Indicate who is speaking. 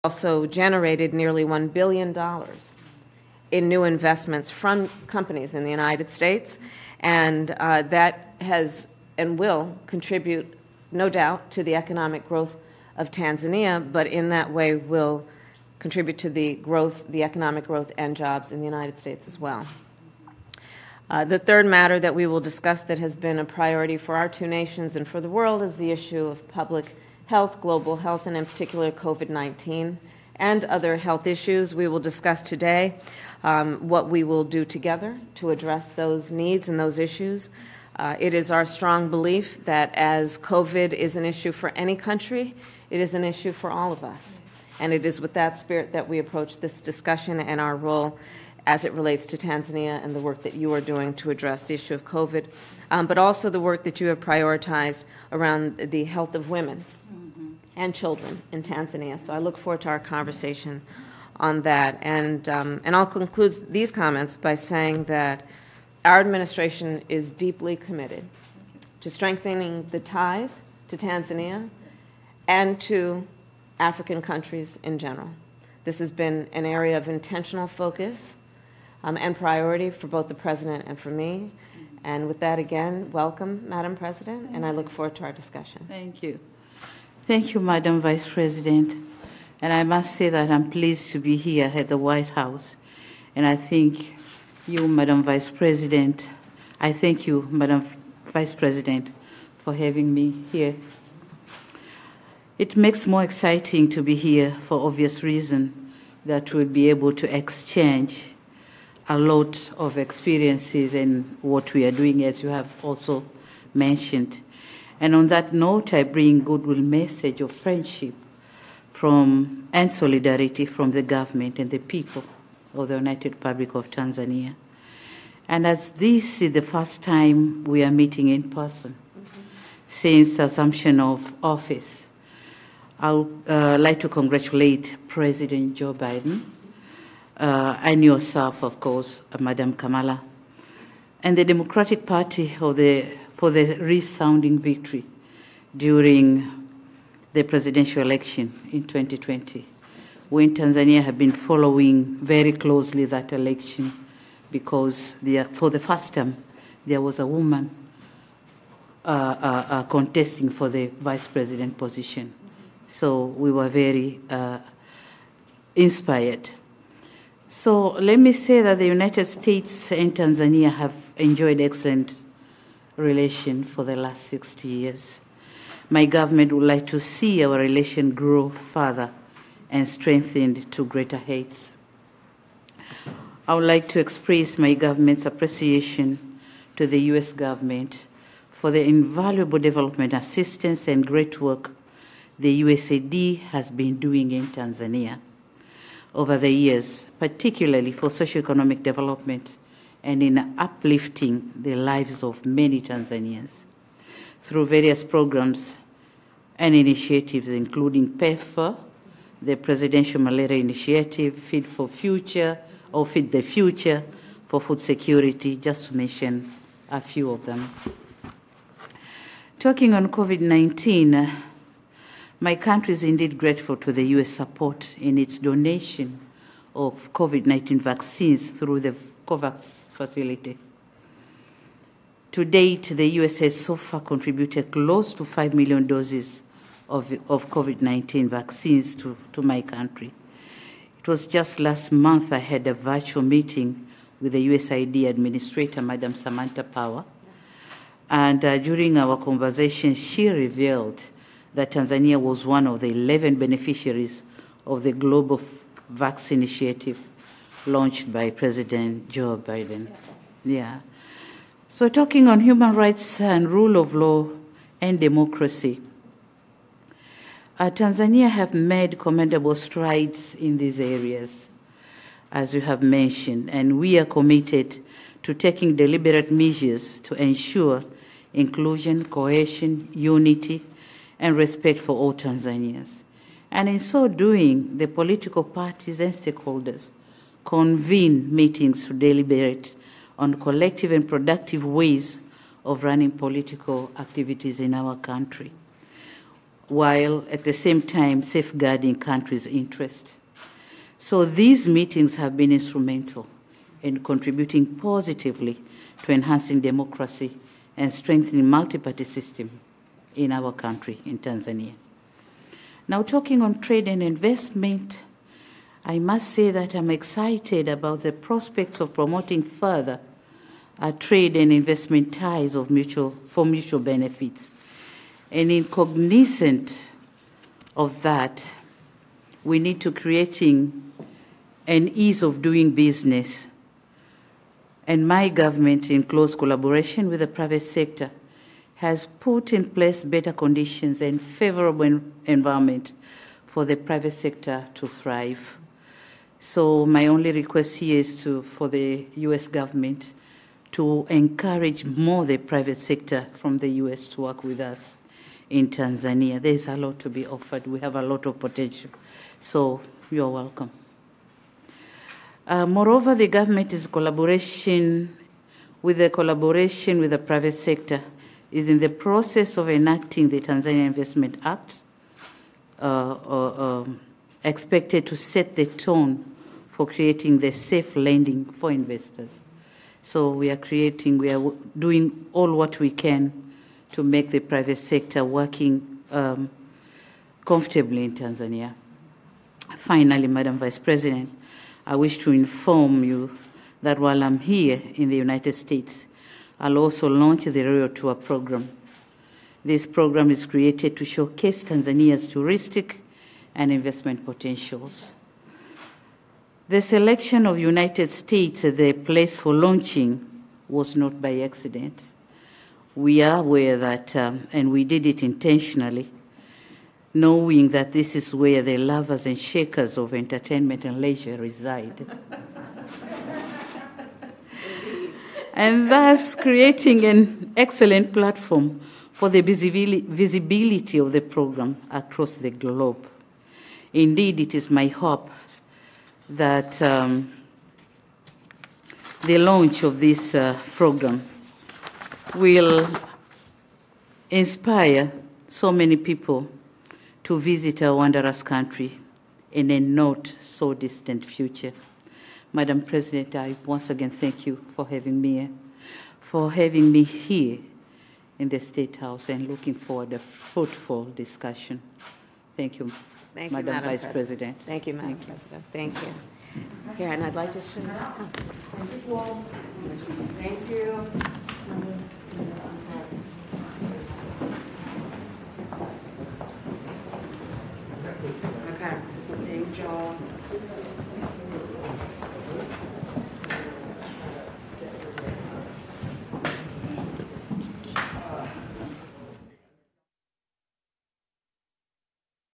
Speaker 1: also generated nearly $1 billion in new investments from companies in the United States, and that has and will contribute, no doubt, to the economic growth of Tanzania, but in that way will contribute to the growth, the economic growth and jobs in the United States as well. The third matter that we will discuss that has been a priority for our two nations and for the world is the issue of public health, global health, and in particular COVID-19 and other health issues. We will discuss today what we will do together to address those needs and those issues. It is our strong belief that as COVID is an issue for any country, it is an issue for all of us. And it is with that spirit that we approach this discussion and our role as it relates to Tanzania and the work that you are doing to address the issue of COVID, but also the work that you have prioritized around the health of women and children in Tanzania. So I look forward to our conversation on that. And I'll conclude these comments by saying that our administration is deeply committed to strengthening the ties to Tanzania and to African countries in general. This has been an area of intentional focus and priority for both the President and for me. And with that, again, welcome, Madam President, and I look forward to our discussion.
Speaker 2: Thank you. Thank you, Madam Vice President. And I must say that I'm pleased to be here at the White House. And I thank you, Madam Vice President. I thank you, Madam Vice President, for having me here. It makes more exciting to be here for obvious reason that we'll be able to exchange a lot of experiences in what we are doing, as you have also mentioned. And on that note, I bring goodwill message of friendship and solidarity from the government and the people of the United Republic of Tanzania. And as this is the first time we are meeting in person since assumption of office, I would like to congratulate President Joe Biden and yourself, of course, Madam Kamala, and the Democratic Party for the resounding victory during the presidential election in 2020, when Tanzania have been following very closely that election because for the first time there was a woman contesting for the vice president position. So we were very inspired. So let me say that the United States and Tanzania have enjoyed excellent relations for the last 60 years. My government would like to see our relation grow further and strengthened to greater heights. I would like to express my government's appreciation to the U.S. government for the invaluable development assistance and great work the USAID has been doing in Tanzania over the years, particularly for socioeconomic development and in uplifting the lives of many Tanzanians through various programs and initiatives, including PEPFAR, the Presidential Malaria Initiative, Feed the Future for food security, just to mention a few of them. Talking on COVID-19, my country is indeed grateful to the U.S. support in its donation of COVID-19 vaccines through the COVAX facility. To date, the U.S. has so far contributed close to 5 million doses of COVID-19 vaccines to my country. It was just last month I had a virtual meeting with the USAID Administrator, Madam Samantha Power, and during our conversation, she revealed that Tanzania was one of the 11 beneficiaries of the Global Vaccine Initiative launched by President Joe Biden. Yeah. So talking on human rights and rule of law and democracy, Tanzania have made commendable strides in these areas, as you have mentioned, and we are committed to taking deliberate measures to ensure inclusion, cohesion, unity, and respect for all Tanzanians. And in so doing, the political parties and stakeholders convene meetings to deliberate on collective and productive ways of running political activities in our country. while at the same time safeguarding countries' interests. So these meetings have been instrumental in contributing positively to enhancing democracy and strengthening multi-party system in our country, in Tanzania. Now, talking on trade and investment, I must say that I'm excited about the prospects of promoting further trade and investment ties for mutual benefits. And in cognizant of that, we need to creating an ease of doing business. And my government, in close collaboration with the private sector, has put in place better conditions and favorable environment for the private sector to thrive. So my only request here is for the U.S. government to encourage more the private sector from the U.S. to work with us in Tanzania. There's a lot to be offered. We have a lot of potential. So you're welcome. Moreover, the government is collaboration with the private sector is in the process of enacting the Tanzania Investment Act, expected to set the tone for creating the safe lending for investors. So we are doing all what we can to make the private sector working comfortably in Tanzania. Finally, Madam Vice President, I wish to inform you that while I'm here in the United States, I'll also launch the Royal Tour program. This program is created to showcase Tanzania's touristic and investment potentials. The selection of United States as the place for launching was not by accident. We are aware that, and we did it intentionally, knowing that this is where the lovers and shakers of entertainment and leisure reside. And thus creating an excellent platform for the visibility of the program across the globe. Indeed, it is my hope that the launch of this program will inspire so many people to visit our wondrous country in a not so distant future. Madam President, I once again thank you for having me here in the State House and looking forward to a fruitful discussion. Thank you, Madam Vice President.
Speaker 1: Thank you, Madam President. Thank you. Here, and I'd like to show you. Thank you. Okay. Thanks, y'all.